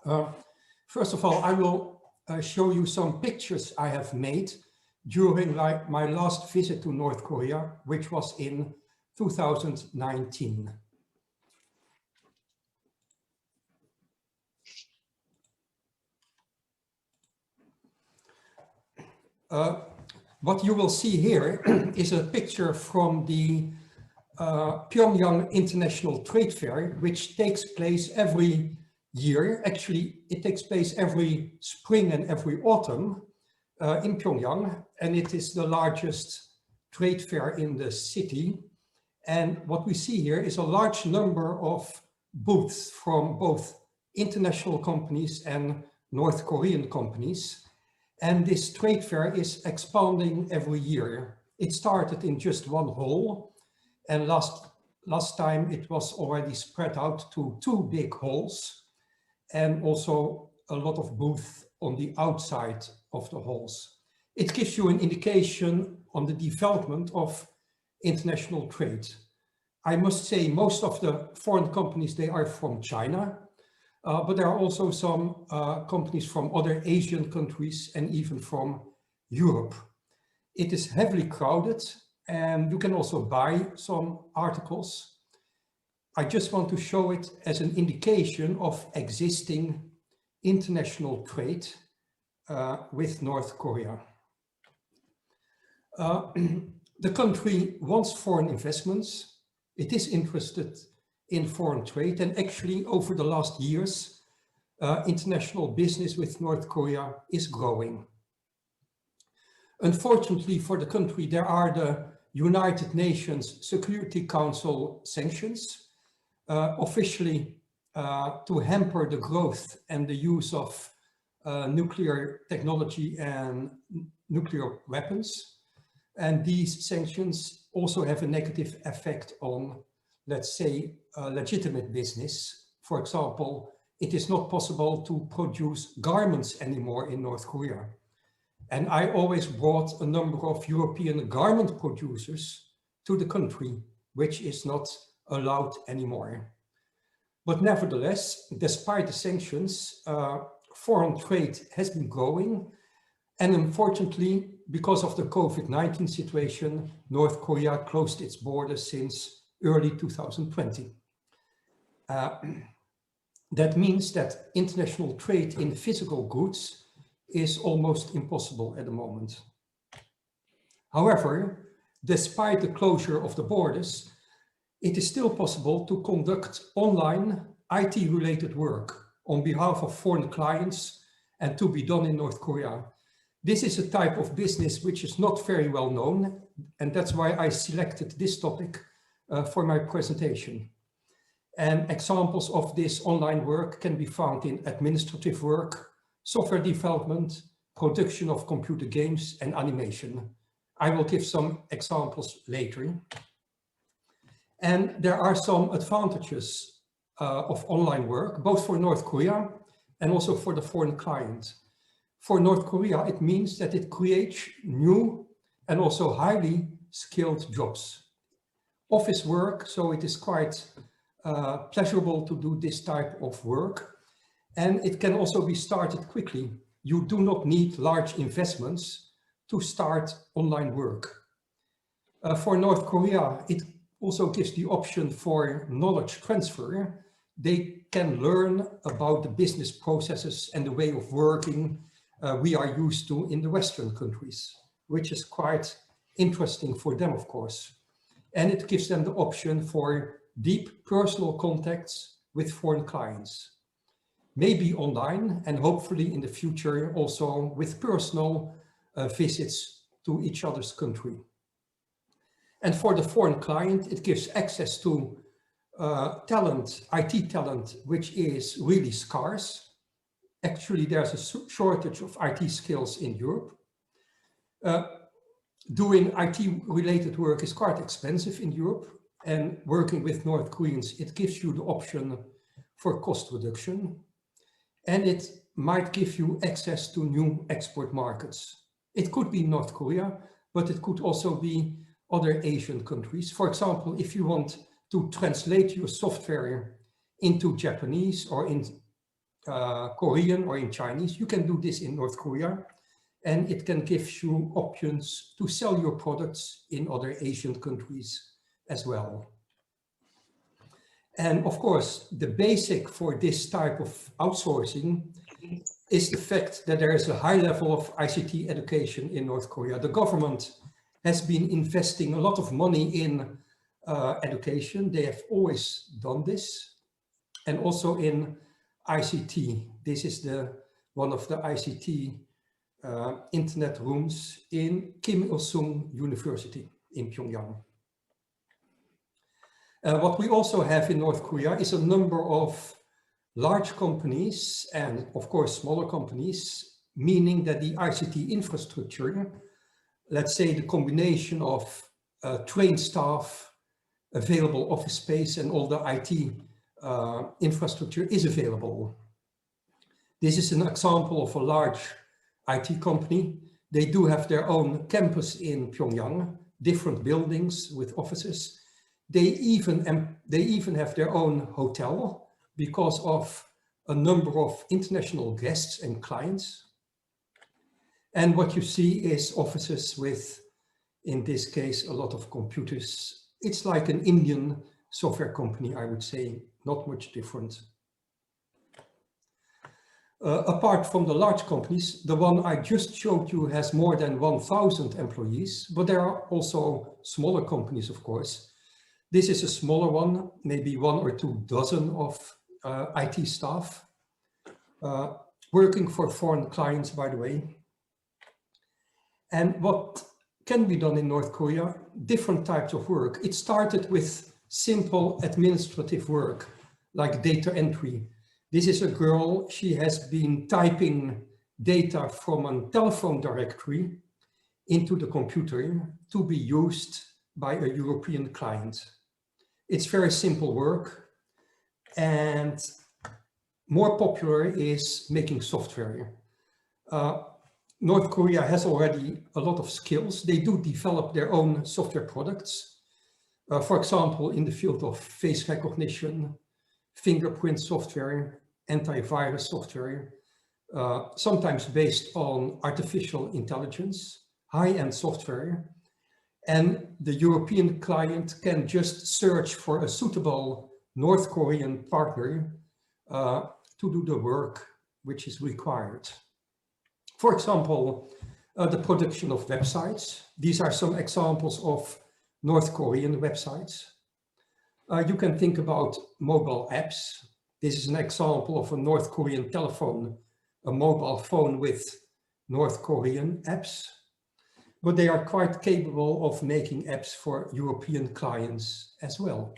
Uh, First of all, I will show you some pictures I have made during my last visit to North Korea, which was in 2019. What you will see here is a picture from the Pyongyang International Trade Fair, which takes place every year. Actually, it takes place every spring and every autumn in Pyongyang, and it is the largest trade fair in the city. And what we see here is a large number of booths from both international companies and North Korean companies. And this trade fair is expanding every year. It started in just one hall, and last time it was already spread out to 2 big halls, and also a lot of booths on the outside of the halls. It gives you an indication on the development of international trade. I must say most of the foreign companies, they are from China, but there are also some companies from other Asian countries and even from Europe. It is heavily crowded, and you can also buy some articles. I just want to show it as an indication of existing international trade with North Korea. The country wants foreign investments. It is interested in foreign trade, and actually over the last years, international business with North Korea is growing. Unfortunately for the country, there are the United Nations Security Council sanctions, officially to hamper the growth and the use of nuclear technology and nuclear weapons. And these sanctions also have a negative effect on, let's say, legitimate business. For example, it is not possible to produce garments anymore in North Korea. And I always brought a number of European garment producers to the country, which is not allowed anymore. But nevertheless, despite the sanctions, foreign trade has been growing. And unfortunately, because of the COVID-19 situation, North Korea closed its borders since early 2020. That means that international trade in physical goods is almost impossible at the moment. However, despite the closure of the borders, it is still possible to conduct online IT-related work on behalf of foreign clients and to be done in North Korea. This is a type of business which is not very well known, and that's why I selected this topic for my presentation. And examples of this online work can be found in administrative work, software development, production of computer games, and animation. I will give some examples later. And there are some advantages of online work, both for North Korea and also for the foreign client. For North Korea, it means that it creates new and also highly skilled jobs. Office work, so it is quite pleasurable to do this type of work. And it can also be started quickly. You do not need large investments to start online work. For North Korea, it also gives the option for knowledge transfer. They can learn about the business processes and the way of working we are used to in the Western countries, which is quite interesting for them, of course. And it gives them the option for deep personal contacts with foreign clients, maybe online and hopefully in the future also with personal visits to each other's country. And for the foreign client, it gives access to talent, IT talent, which is really scarce. Actually, there's a shortage of IT skills in Europe. Doing IT-related work is quite expensive in Europe, and working with North Koreans, it gives you the option for cost reduction, and it might give you access to new export markets. It could be North Korea, but it could also be other Asian countries. For example, if you want to translate your software into Japanese or Korean or in Chinese. You can do this in North Korea, and it can give you options to sell your products in other Asian countries as well. And of course, the basic for this type of outsourcing is the fact that there is a high level of ICT education in North Korea. The government has been investing a lot of money in education. They have always done this. And also in ICT. This is one of the ICT internet rooms in Kim Il-sung University in Pyongyang. What we also have in North Korea is a number of large companies and of course smaller companies, meaning that the ICT infrastructure, let's say the combination of trained staff, available office space and all the IT infrastructure is available. This is an example of a large IT company. They do have their own campus in Pyongyang, different buildings with offices. They even have their own hotel because of a number of international guests and clients. And what you see is offices with, in this case, a lot of computers. It's like an Indian software company, I would say, not much different. Apart from the large companies, the one I just showed you has more than 1,000 employees, but there are also smaller companies, of course. This is a smaller one, maybe 1 or 2 dozen of IT staff, working for foreign clients, by the way. And what can be done in North Korea? Different types of work. It started with simple administrative work, like data entry. This is a girl, she has been typing data from a telephone directory into the computer to be used by a European client. It's very simple work, and more popular is making software. North Korea has already a lot of skills. They do develop their own software products. For example, in the field of face recognition, fingerprint software, antivirus software, sometimes based on artificial intelligence, high-end software. And the European client can just search for a suitable North Korean partner to do the work which is required. For example, the production of websites. These are some examples of North Korean websites. You can think about mobile apps. This is an example of a North Korean telephone, a mobile phone with North Korean apps. But they are quite capable of making apps for European clients as well.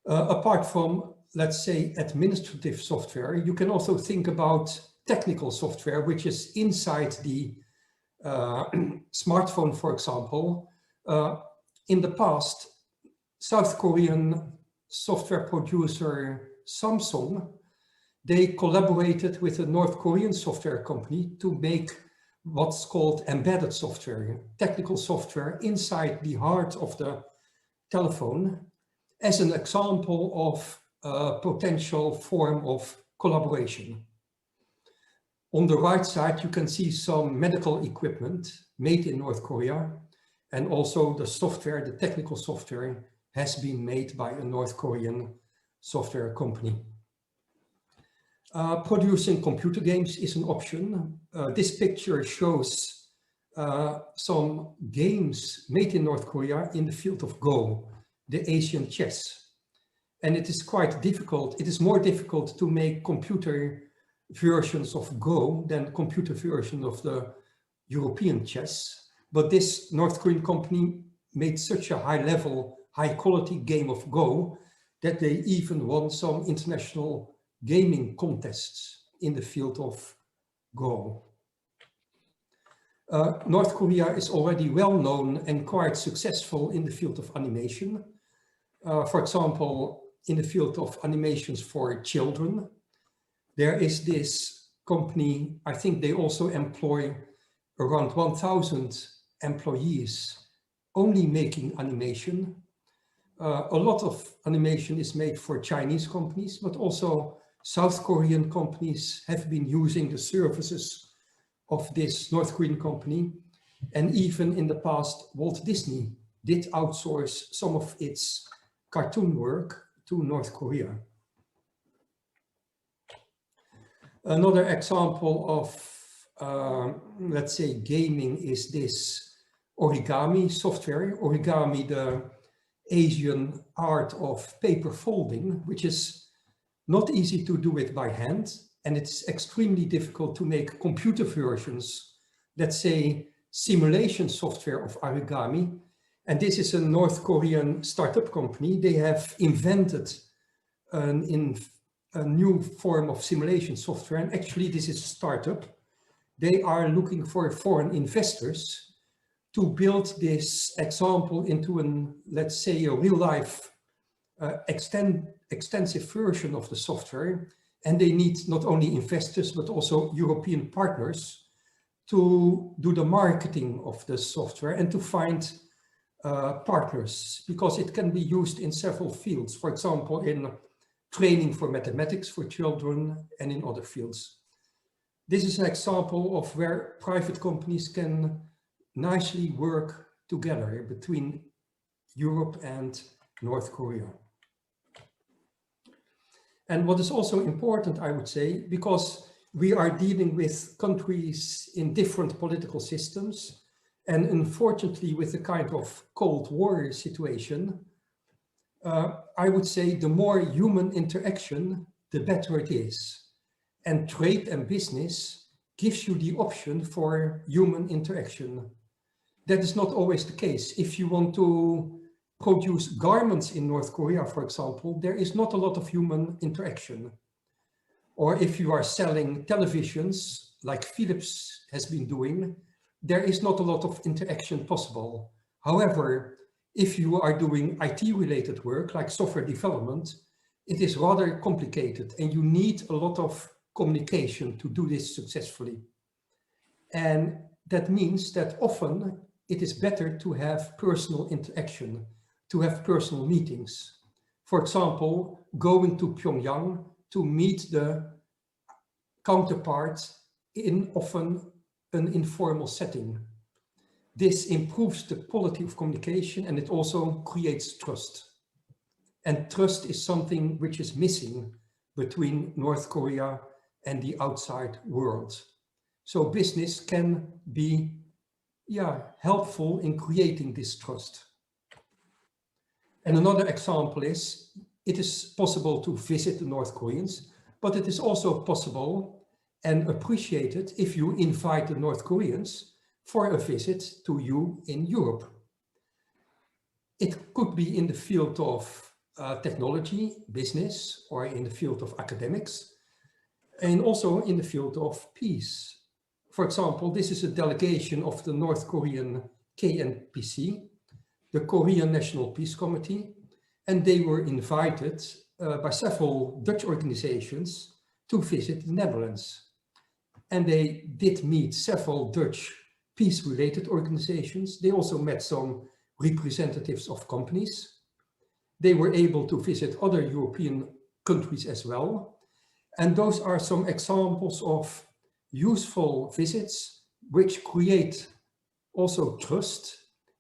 Apart from, let's say, administrative software, you can also think about technical software, which is inside the smartphone, for example. In the past, South Korean software producer Samsung, they collaborated with a North Korean software company to make what's called embedded software, technical software inside the heart of the telephone, as an example of a potential form of collaboration. On the right side, you can see some medical equipment made in North Korea, and also the software, the technical software, has been made by a North Korean software company. Producing computer games is an option. This picture shows some games made in North Korea in the field of Go, the Asian chess. And it is quite difficult. It is more difficult to make computer versions of Go than computer version of the European chess. But this North Korean company made such a high level, high quality game of Go that they even won some international gaming contests in the field of Go. North Korea is already well known and quite successful in the field of animation. For example, in the field of animations for children, there is this company, I think they also employ around 1,000 employees only making animation. A lot of animation is made for Chinese companies, but also South Korean companies have been using the services of this North Korean company. And even in the past, Walt Disney did outsource some of its cartoon work to North Korea. Another example of, let's say, gaming is this Origami software. Origami, the Asian art of paper folding, which is not easy to do it by hand. And it's extremely difficult to make computer versions, let's say, simulation software of Origami. And this is a North Korean startup company. They have invented a new form of simulation software. And actually, this is a startup. They are looking for foreign investors to build this example into let's say, a real-life extensive version of the software. And they need not only investors, but also European partners to do the marketing of the software and to find partners, because it can be used in several fields. For example, in training for mathematics for children and in other fields. This is an example of where private companies can nicely work together between Europe and North Korea. And what is also important, I would say, because we are dealing with countries in different political systems, and unfortunately with the kind of Cold War situation, I would say the more human interaction, the better it is. And trade and business gives you the option for human interaction. That is not always the case. If you want to produce garments in North Korea, for example, there is not a lot of human interaction. Or if you are selling televisions, like Philips has been doing, there is not a lot of interaction possible. However, if you are doing IT-related work, like software development, it is rather complicated and you need a lot of communication to do this successfully. And that means that often it is better to have personal interaction, to have personal meetings. For example, going to Pyongyang to meet the counterparts in often an informal setting. This improves the quality of communication and it also creates trust. And trust is something which is missing between North Korea and the outside world. So business can be helpful in creating this trust. And another example is, it is possible to visit the North Koreans, but it is also possible and appreciated if you invite the North Koreans for a visit to you in Europe. It could be in the field of technology, business, or in the field of academics, and also in the field of peace. For example, this is a delegation of the North Korean KNPC, the Korean National Peace Committee, and they were invited by several Dutch organizations to visit the Netherlands. And they did meet several Dutch peace-related organizations. They also met some representatives of companies. They were able to visit other European countries as well. And those are some examples of useful visits which create also trust,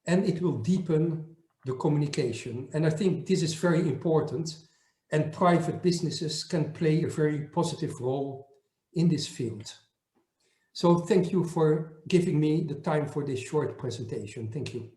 and it will deepen the communication. And I think this is very important, and private businesses can play a very positive role in this field. So thank you for giving me the time for this short presentation. Thank you.